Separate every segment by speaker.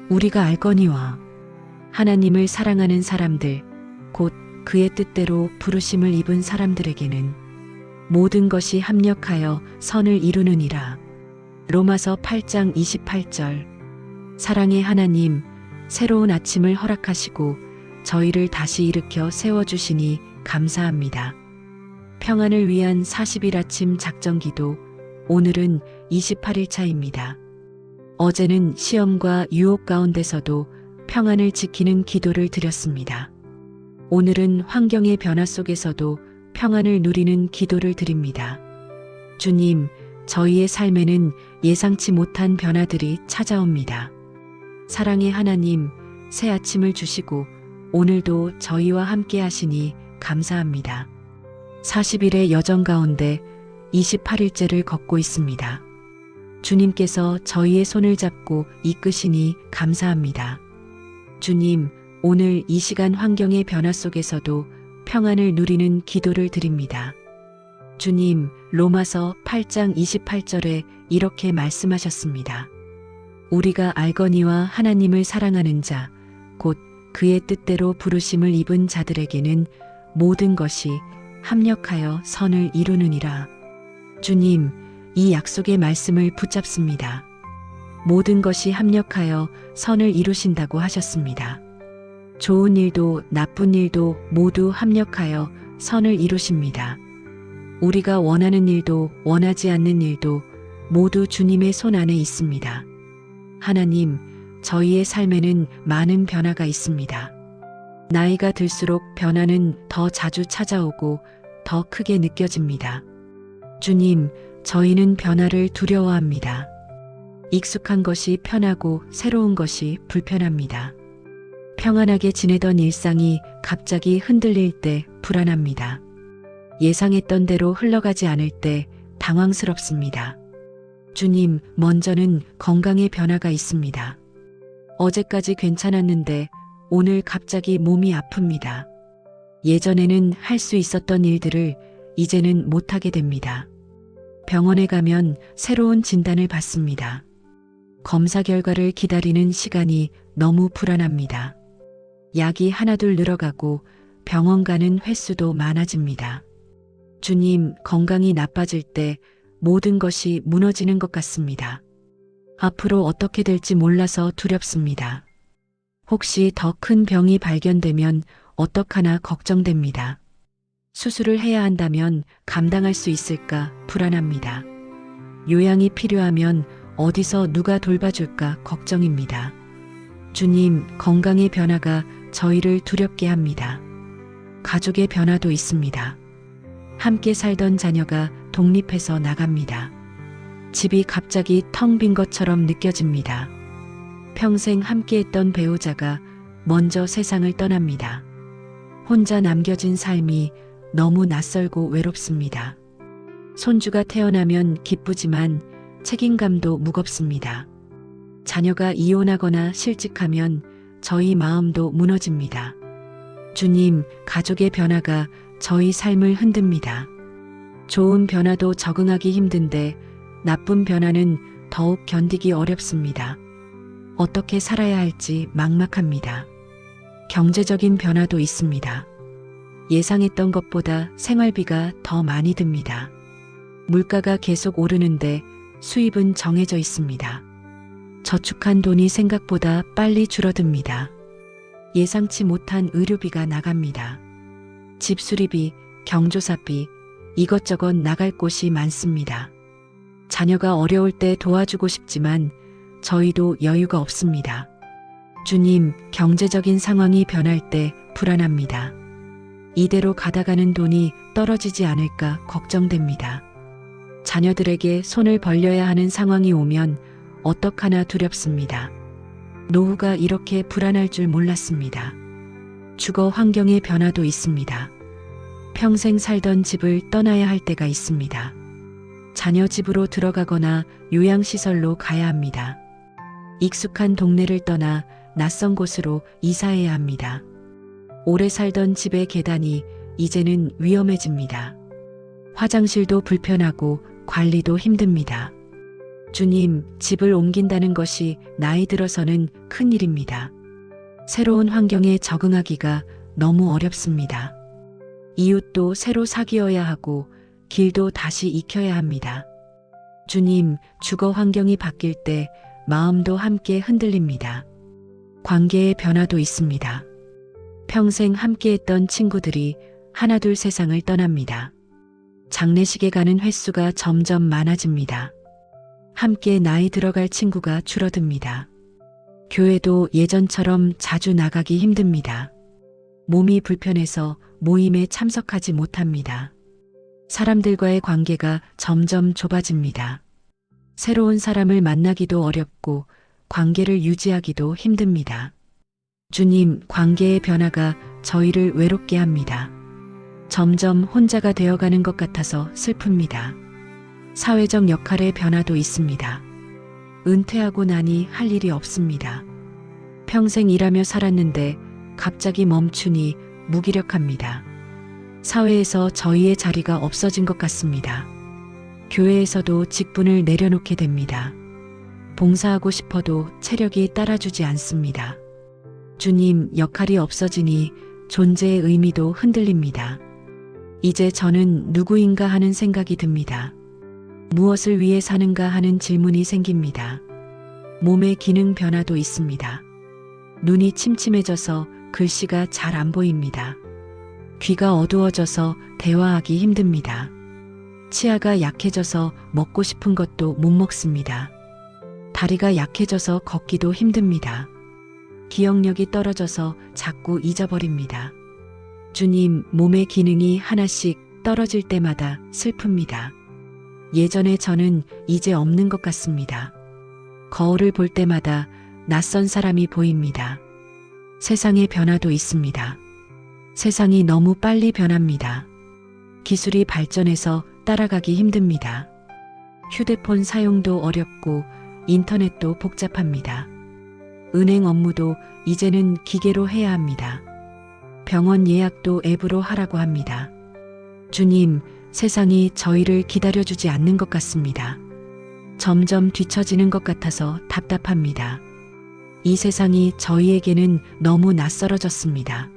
Speaker 1: 우리가 알거니와 하나님을 사랑하는 사람들, 곧 그의 뜻대로 부르심을 입은 사람들에게는 모든 것이 합력하여 선을 이루느니라. 로마서 8장 28절. 사랑의 하나님, 새로운 아침을 허락하시고 저희를 다시 일으켜 세워주시니 감사합니다. 평안을 위한 40일 아침 작정기도, 오늘은 28일 차입니다. 어제는 시험과 유혹 가운데서도 평안을 지키는 기도를 드렸습니다. 오늘은 환경의 변화 속에서도 평안을 누리는 기도를 드립니다. 주님, 저희의 삶에는 예상치 못한 변화들이 찾아옵니다. 사랑의 하나님, 새 아침을 주시고 오늘도 저희와 함께 하시니 감사합니다. 40일의 여정 가운데 28일째를 걷고 있습니다. 주님께서 저희의 손을 잡고 이끄시니 감사합니다. 주님, 오늘 이 시간 환경의 변화 속에서도 평안을 누리는 기도를 드립니다. 주님, 로마서 8장 28절에 이렇게 말씀하셨습니다. 우리가 알거니와 하나님을 사랑하는 자, 곧 그의 뜻대로 부르심을 입은 자들에게는 모든 것이 합력하여 선을 이루느니라. 주님, 이 약속의 말씀을 붙잡습니다. 모든 것이 합력하여 선을 이루신다고 하셨습니다. 좋은 일도 나쁜 일도 모두 합력하여 선을 이루십니다. 우리가 원하는 일도 원하지 않는 일도 모두 주님의 손 안에 있습니다. 하나님, 저희의 삶에는 많은 변화가 있습니다. 나이가 들수록 변화는 더 자주 찾아오고 더 크게 느껴집니다. 주님, 저희는 변화를 두려워합니다. 익숙한 것이 편하고 새로운 것이 불편합니다. 평안하게 지내던 일상이 갑자기 흔들릴 때 불안합니다. 예상했던 대로 흘러가지 않을 때 당황스럽습니다. 주님, 먼저는 건강의 변화가 있습니다. 어제까지 괜찮았는데 오늘 갑자기 몸이 아픕니다. 예전에는 할 수 있었던 일들을 이제는 못하게 됩니다. 병원에 가면 새로운 진단을 받습니다. 검사 결과를 기다리는 시간이 너무 불안합니다. 약이 하나둘 늘어가고 병원 가는 횟수도 많아집니다. 주님, 건강이 나빠질 때 모든 것이 무너지는 것 같습니다. 앞으로 어떻게 될지 몰라서 두렵습니다. 혹시 더 큰 병이 발견되면 어떡하나 걱정됩니다. 수술을 해야 한다면 감당할 수 있을까 불안합니다. 요양이 필요하면 어디서 누가 돌봐줄까 걱정입니다. 주님, 건강의 변화가 저희를 두렵게 합니다. 가족의 변화도 있습니다. 함께 살던 자녀가 독립해서 나갑니다. 집이 갑자기 텅 빈 것처럼 느껴집니다. 평생 함께했던 배우자가 먼저 세상을 떠납니다. 혼자 남겨진 삶이 너무 낯설고 외롭습니다. 손주가 태어나면 기쁘지만 책임감도 무겁습니다. 자녀가 이혼하거나 실직하면 저희 마음도 무너집니다. 주님, 가족의 변화가 저희 삶을 흔듭니다. 좋은 변화도 적응하기 힘든데 나쁜 변화는 더욱 견디기 어렵습니다. 어떻게 살아야 할지 막막합니다. 경제적인 변화도 있습니다. 예상했던 것보다 생활비가 더 많이 듭니다. 물가가 계속 오르는데 수입은 정해져 있습니다. 저축한 돈이 생각보다 빨리 줄어듭니다. 예상치 못한 의료비가 나갑니다. 집 수리비, 경조사비, 이것저것 나갈 곳이 많습니다. 자녀가 어려울 때 도와주고 싶지만 저희도 여유가 없습니다. 주님, 경제적인 상황이 변할 때 불안합니다. 이대로 가다가는 돈이 떨어지지 않을까 걱정됩니다. 자녀들에게 손을 벌려야 하는 상황이 오면 어떡하나 두렵습니다. 노후가 이렇게 불안할 줄 몰랐습니다. 주거 환경의 변화도 있습니다. 평생 살던 집을 떠나야 할 때가 있습니다. 자녀 집으로 들어가거나 요양시설로 가야 합니다. 익숙한 동네를 떠나 낯선 곳으로 이사해야 합니다. 오래 살던 집의 계단이 이제는 위험해집니다. 화장실도 불편하고 관리도 힘듭니다. 주님, 집을 옮긴다는 것이 나이 들어서는 큰 일입니다. 새로운 환경에 적응하기가 너무 어렵습니다. 이웃도 새로 사귀어야 하고 길도 다시 익혀야 합니다. 주님, 주거 환경이 바뀔 때 마음도 함께 흔들립니다. 관계의 변화도 있습니다. 평생 함께했던 친구들이 하나둘 세상을 떠납니다. 장례식에 가는 횟수가 점점 많아집니다. 함께 나이 들어갈 친구가 줄어듭니다. 교회도 예전처럼 자주 나가기 힘듭니다. 몸이 불편해서 모임에 참석하지 못합니다. 사람들과의 관계가 점점 좁아집니다. 새로운 사람을 만나기도 어렵고 관계를 유지하기도 힘듭니다. 주님, 관계의 변화가 저희를 외롭게 합니다. 점점 혼자가 되어가는 것 같아서 슬픕니다. 사회적 역할의 변화도 있습니다. 은퇴하고 나니 할 일이 없습니다. 평생 일하며 살았는데 갑자기 멈추니 무기력합니다. 사회에서 저희의 자리가 없어진 것 같습니다. 교회에서도 직분을 내려놓게 됩니다. 봉사하고 싶어도 체력이 따라주지 않습니다. 주님, 역할이 없어지니 존재의 의미도 흔들립니다. 이제 저는 누구인가 하는 생각이 듭니다. 무엇을 위해 사는가 하는 질문이 생깁니다. 몸의 기능 변화도 있습니다. 눈이 침침해져서 글씨가 잘 안 보입니다. 귀가 어두워져서 대화하기 힘듭니다. 치아가 약해져서 먹고 싶은 것도 못 먹습니다. 다리가 약해져서 걷기도 힘듭니다. 기억력이 떨어져서 자꾸 잊어버립니다. 주님, 몸의 기능이 하나씩 떨어질 때마다 슬픕니다. 예전에 저는 이제 없는 것 같습니다. 거울을 볼 때마다 낯선 사람이 보입니다. 세상의 변화도 있습니다. 세상이 너무 빨리 변합니다. 기술이 발전해서 따라가기 힘듭니다. 휴대폰 사용도 어렵고 인터넷도 복잡합니다. 은행 업무도 이제는 기계로 해야 합니다. 병원 예약도 앱으로 하라고 합니다. 주님, 세상이 저희를 기다려주지 않는 것 같습니다. 점점 뒤처지는 것 같아서 답답합니다. 이 세상이 저희에게는 너무 낯설어졌습니다.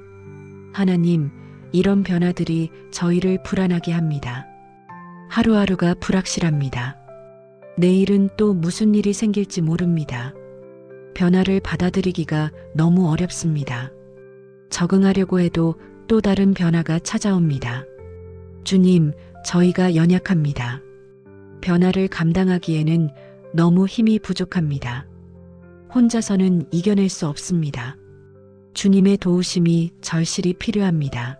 Speaker 1: 하나님, 이런 변화들이 저희를 불안하게 합니다. 하루하루가 불확실합니다. 내일은 또 무슨 일이 생길지 모릅니다. 변화를 받아들이기가 너무 어렵습니다. 적응하려고 해도 또 다른 변화가 찾아옵니다. 주님, 저희가 연약합니다. 변화를 감당하기에는 너무 힘이 부족합니다. 혼자서는 이겨낼 수 없습니다. 주님의 도우심이 절실히 필요합니다.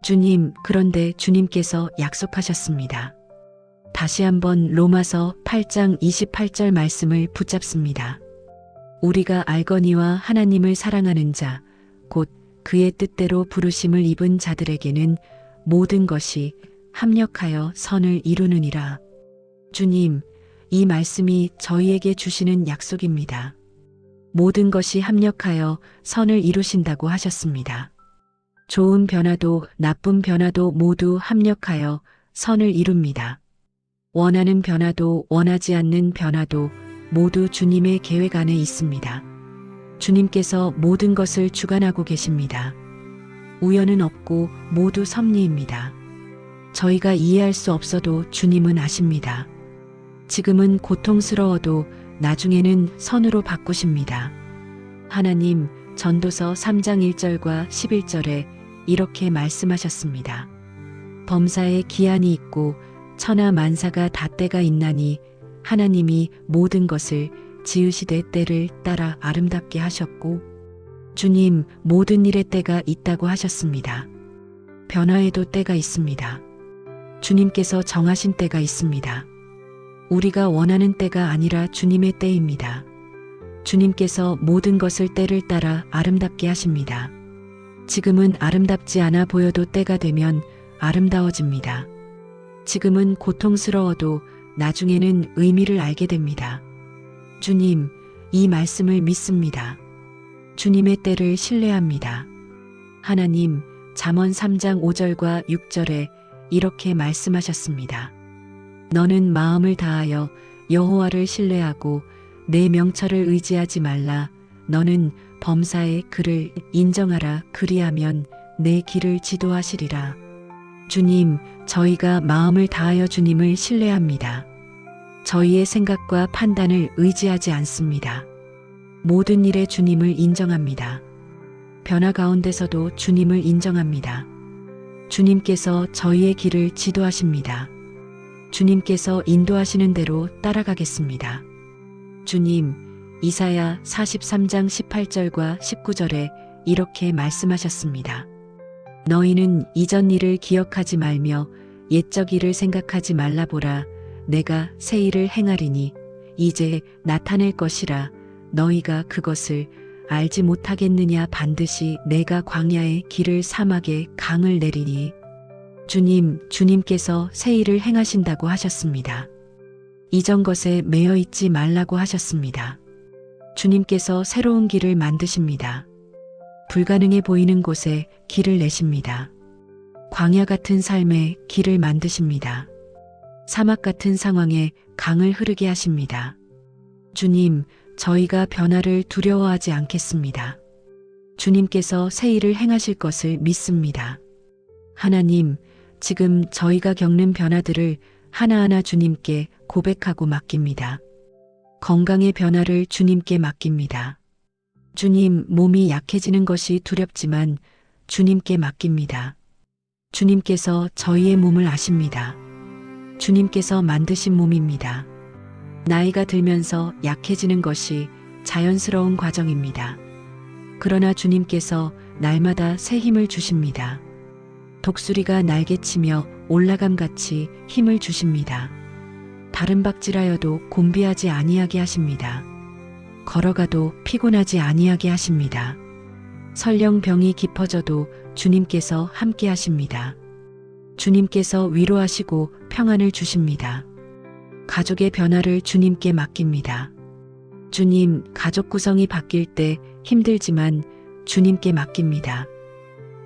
Speaker 1: 주님, 그런데 주님께서 약속하셨습니다. 다시 한번 로마서 8장 28절 말씀을 붙잡습니다. 우리가 알거니와 하나님을 사랑하는 자, 곧 그의 뜻대로 부르심을 입은 자들에게는 모든 것이 합력하여 선을 이루느니라. 주님, 이 말씀이 저희에게 주시는 약속입니다. 모든 것이 합력하여 선을 이루신다고 하셨습니다. 좋은 변화도 나쁜 변화도 모두 합력하여 선을 이룹니다. 원하는 변화도 원하지 않는 변화도 모두 주님의 계획 안에 있습니다. 주님께서 모든 것을 주관하고 계십니다. 우연은 없고 모두 섭리입니다. 저희가 이해할 수 없어도 주님은 아십니다. 지금은 고통스러워도 나중에는 선으로 바꾸십니다. 하나님, 전도서 3장 1절과 11절에 이렇게 말씀하셨습니다. 범사에 기한이 있고 천하 만사가 다 때가 있나니 하나님이 모든 것을 지으시되 때를 따라 아름답게 하셨고 주님, 모든 일의 때가 있다고 하셨습니다. 변화에도 때가 있습니다. 주님께서 정하신 때가 있습니다. 우리가 원하는 때가 아니라 주님의 때입니다. 주님께서 모든 것을 때를 따라 아름답게 하십니다. 지금은 아름답지 않아 보여도 때가 되면 아름다워집니다. 지금은 고통스러워도 나중에는 의미를 알게 됩니다. 주님, 이 말씀을 믿습니다. 주님의 때를 신뢰합니다. 하나님, 잠언 3장 5절과 6절에 이렇게 말씀하셨습니다. 너는 마음을 다하여 여호와를 신뢰하고 내 명철을 의지하지 말라. 너는 범사의 그를 인정하라. 그리하면 내 길을 지도하시리라. 주님, 저희가 마음을 다하여 주님을 신뢰합니다. 저희의 생각과 판단을 의지하지 않습니다. 모든 일에 주님을 인정합니다. 변화 가운데서도 주님을 인정합니다. 주님께서 저희의 길을 지도하십니다. 주님께서 인도하시는 대로 따라가겠습니다. 주님, 이사야 43장 18절과 19절에 이렇게 말씀하셨습니다. 너희는 이전 일을 기억하지 말며 옛적 일을 생각하지 말라. 보라, 내가 새 일을 행하리니 이제 나타낼 것이라. 너희가 그것을 알지 못하겠느냐. 반드시 내가 광야에 길을 사막에 강을 내리니. 주님께서 새 일을 행하신다고 하셨습니다. 이전 것에 매여 있지 말라고 하셨습니다. 주님께서 새로운 길을 만드십니다. 불가능해 보이는 곳에 길을 내십니다. 광야 같은 삶에 길을 만드십니다. 사막 같은 상황에 강을 흐르게 하십니다. 주님, 저희가 변화를 두려워하지 않겠습니다. 주님께서 새 일을 행하실 것을 믿습니다. 하나님, 지금 저희가 겪는 변화들을 하나하나 주님께 고백하고 맡깁니다. 건강의 변화를 주님께 맡깁니다. 주님, 몸이 약해지는 것이 두렵지만 주님께 맡깁니다. 주님께서 저희의 몸을 아십니다. 주님께서 만드신 몸입니다. 나이가 들면서 약해지는 것이 자연스러운 과정입니다. 그러나 주님께서 날마다 새 힘을 주십니다. 독수리가 날개치며 올라감같이 힘을 주십니다. 다름박질하여도 곤비하지 아니하게 하십니다. 걸어가도 피곤하지 아니하게 하십니다. 설령 병이 깊어져도 주님께서 함께 하십니다. 주님께서 위로하시고 평안을 주십니다. 가족의 변화를 주님께 맡깁니다. 주님, 가족 구성이 바뀔 때 힘들지만 주님께 맡깁니다.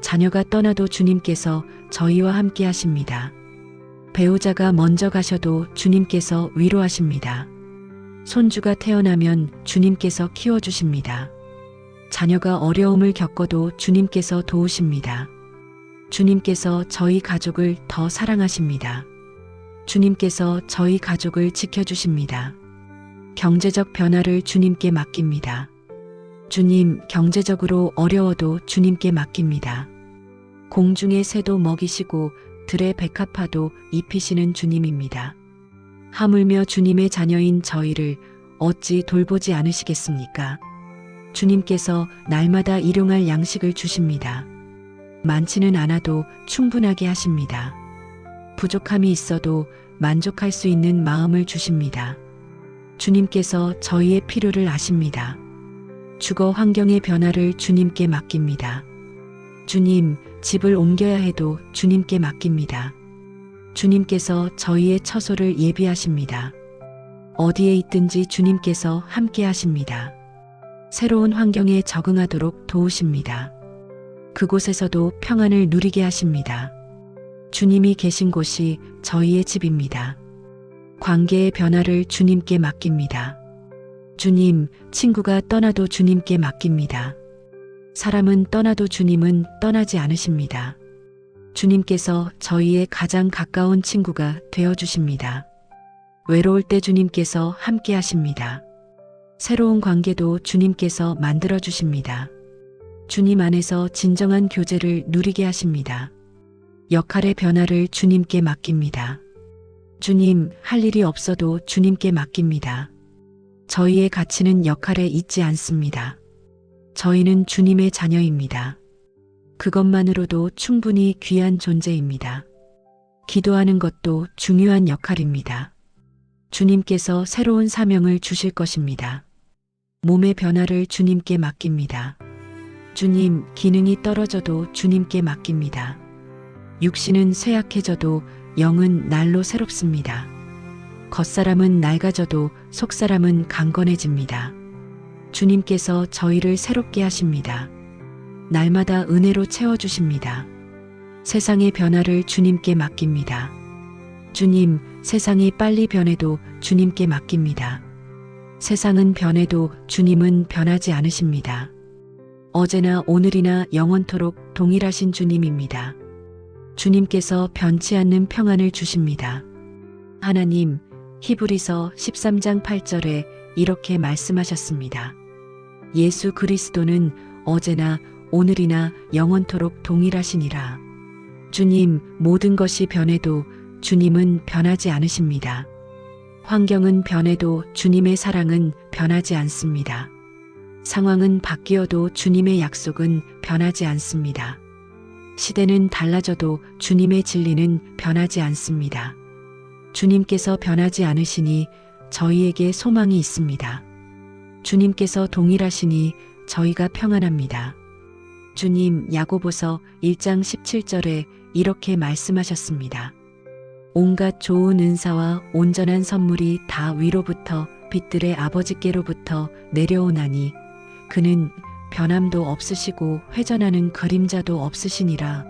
Speaker 1: 자녀가 떠나도 주님께서 저희와 함께 하십니다. 배우자가 먼저 가셔도 주님께서 위로하십니다. 손주가 태어나면 주님께서 키워주십니다. 자녀가 어려움을 겪어도 주님께서 도우십니다. 주님께서 저희 가족을 더 사랑하십니다. 주님께서 저희 가족을 지켜주십니다. 경제적 변화를 주님께 맡깁니다. 주님, 경제적으로 어려워도 주님께 맡깁니다. 공중의 새도 먹이시고 들의 백합화도 입히시는 주님입니다. 하물며 주님의 자녀인 저희를 어찌 돌보지 않으시겠습니까? 주님께서 날마다 일용할 양식을 주십니다. 많지는 않아도 충분하게 하십니다. 부족함이 있어도 만족할 수 있는 마음을 주십니다. 주님께서 저희의 필요를 아십니다. 주거 환경의 변화를 주님께 맡깁니다. 주님, 집을 옮겨야 해도 주님께 맡깁니다. 주님께서 저희의 처소를 예비하십니다. 어디에 있든지 주님께서 함께 하십니다. 새로운 환경에 적응하도록 도우십니다. 그곳에서도 평안을 누리게 하십니다. 주님이 계신 곳이 저희의 집입니다. 관계의 변화를 주님께 맡깁니다. 주님, 친구가 떠나도 주님께 맡깁니다. 사람은 떠나도 주님은 떠나지 않으십니다. 주님께서 저희의 가장 가까운 친구가 되어주십니다. 외로울 때 주님께서 함께 하십니다. 새로운 관계도 주님께서 만들어주십니다. 주님 안에서 진정한 교제를 누리게 하십니다. 역할의 변화를 주님께 맡깁니다. 주님, 할 일이 없어도 주님께 맡깁니다. 저희의 가치는 역할에 있지 않습니다. 저희는 주님의 자녀입니다. 그것만으로도 충분히 귀한 존재입니다. 기도하는 것도 중요한 역할입니다. 주님께서 새로운 사명을 주실 것입니다. 몸의 변화를 주님께 맡깁니다. 주님, 기능이 떨어져도 주님께 맡깁니다. 육신은 쇠약해져도 영은 날로 새롭습니다. 겉사람은 낡아져도 속사람은 강건해집니다. 주님께서 저희를 새롭게 하십니다. 날마다 은혜로 채워주십니다. 세상의 변화를 주님께 맡깁니다. 주님, 세상이 빨리 변해도 주님께 맡깁니다. 세상은 변해도 주님은 변하지 않으십니다. 어제나 오늘이나 영원토록 동일하신 주님입니다. 주님께서 변치 않는 평안을 주십니다. 하나님, 히브리서 13장 8절에 이렇게 말씀하셨습니다. 예수 그리스도는 어제나 오늘이나 영원토록 동일하시니라. 주님, 모든 것이 변해도 주님은 변하지 않으십니다. 환경은 변해도 주님의 사랑은 변하지 않습니다. 상황은 바뀌어도 주님의 약속은 변하지 않습니다. 시대는 달라져도 주님의 진리는 변하지 않습니다. 주님께서 변하지 않으시니 저희에게 소망이 있습니다. 주님께서 동일하시니 저희가 평안합니다. 주님, 야고보서 1장 17절에 이렇게 말씀하셨습니다. 온갖 좋은 은사와 온전한 선물이 다 위로부터 빛들의 아버지께로부터 내려오나니 그는 변함도 없으시고 회전하는 그림자도 없으시니라.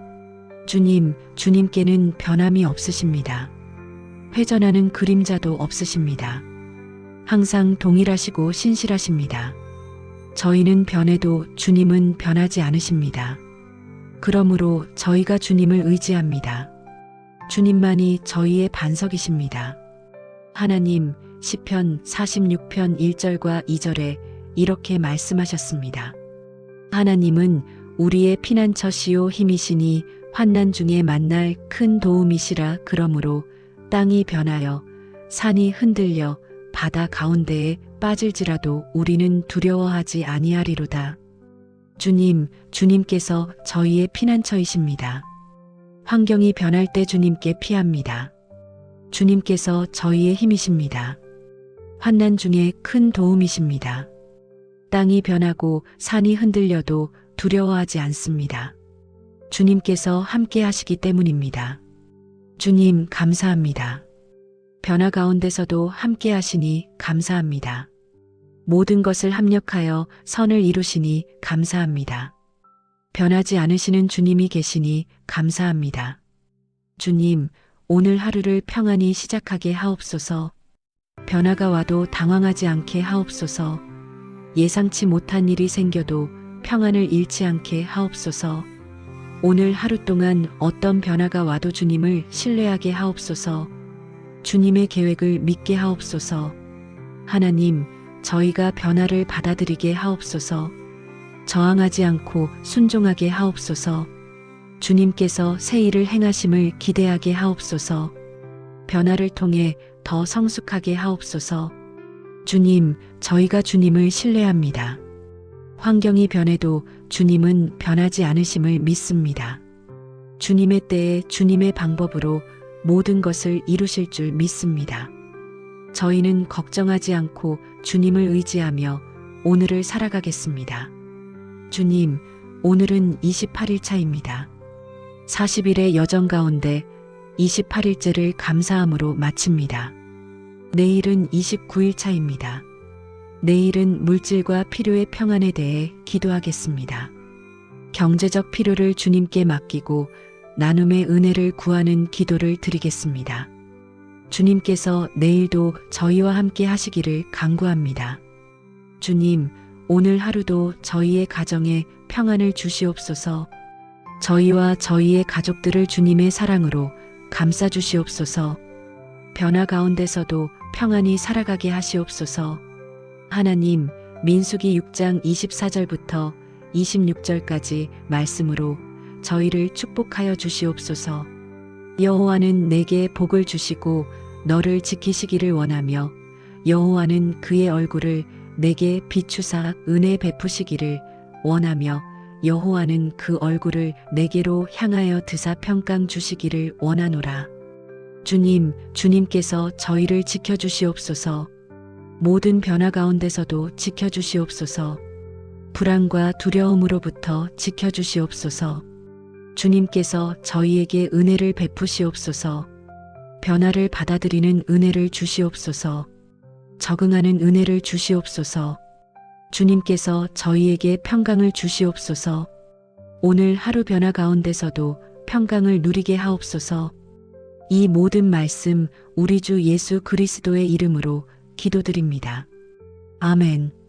Speaker 1: 주님, 주님께는 변함이 없으십니다. 회전하는 그림자도 없으십니다. 항상 동일하시고 신실하십니다. 저희는 변해도 주님은 변하지 않으십니다. 그러므로 저희가 주님을 의지합니다. 주님만이 저희의 반석이십니다. 하나님, 시편 46편 1절과 2절에 이렇게 말씀하셨습니다. 하나님은 우리의 피난처시요 힘이시니 환난 중에 만날 큰 도움이시라. 그러므로 땅이 변하여 산이 흔들려 바다 가운데에 빠질지라도 우리는 두려워하지 아니하리로다. 주님, 주님께서 저희의 피난처이십니다. 환경이 변할 때 주님께 피합니다. 주님께서 저희의 힘이십니다. 환난 중에 큰 도움이십니다. 땅이 변하고 산이 흔들려도 두려워하지 않습니다. 주님께서 함께 하시기 때문입니다. 주님, 감사합니다. 변화 가운데서도 함께 하시니 감사합니다. 모든 것을 합력하여 선을 이루시니 감사합니다. 변하지 않으시는 주님이 계시니 감사합니다. 주님, 오늘 하루를 평안히 시작하게 하옵소서. 변화가 와도 당황하지 않게 하옵소서. 예상치 못한 일이 생겨도 평안을 잃지 않게 하옵소서. 오늘 하루 동안 어떤 변화가 와도 주님을 신뢰하게 하옵소서. 주님의 계획을 믿게 하옵소서. 하나님, 저희가 변화를 받아들이게 하옵소서. 저항하지 않고 순종하게 하옵소서. 주님께서 새 일을 행하심을 기대하게 하옵소서. 변화를 통해 더 성숙하게 하옵소서. 주님, 저희가 주님을 신뢰합니다. 환경이 변해도 주님은 변하지 않으심을 믿습니다. 주님의 때에 주님의 방법으로 모든 것을 이루실 줄 믿습니다. 저희는 걱정하지 않고 주님을 의지하며 오늘을 살아가겠습니다. 주님, 오늘은 28일 차입니다. 40일의 여정 가운데 28일째를 감사함으로 마칩니다. 내일은 29일 차입니다. 내일은 물질과 필요의 평안에 대해 기도하겠습니다. 경제적 필요를 주님께 맡기고 나눔의 은혜를 구하는 기도를 드리겠습니다. 주님께서 내일도 저희와 함께 하시기를 간구합니다. 주님, 오늘 하루도 저희의 가정에 평안을 주시옵소서. 저희와 저희의 가족들을 주님의 사랑으로 감싸 주시옵소서. 변화 가운데서도 평안히 살아가게 하시옵소서. 하나님, 민수기 6장 24절부터 26절까지 말씀으로 저희를 축복하여 주시옵소서. 여호와는 내게 복을 주시고 너를 지키시기를 원하며 여호와는 그의 얼굴을 내게 비추사 은혜 베푸시기를 원하며 여호와는 그 얼굴을 내게로 향하여 드사 평강 주시기를 원하노라. 주님, 주님께서 저희를 지켜주시옵소서. 모든 변화 가운데서도 지켜주시옵소서. 불안과 두려움으로부터 지켜주시옵소서. 주님께서 저희에게 은혜를 베푸시옵소서. 변화를 받아들이는 은혜를 주시옵소서. 적응하는 은혜를 주시옵소서. 주님께서 저희에게 평강을 주시옵소서. 오늘 하루 변화 가운데서도 평강을 누리게 하옵소서. 이 모든 말씀 우리 주 예수 그리스도의 이름으로 기도드립니다. 아멘.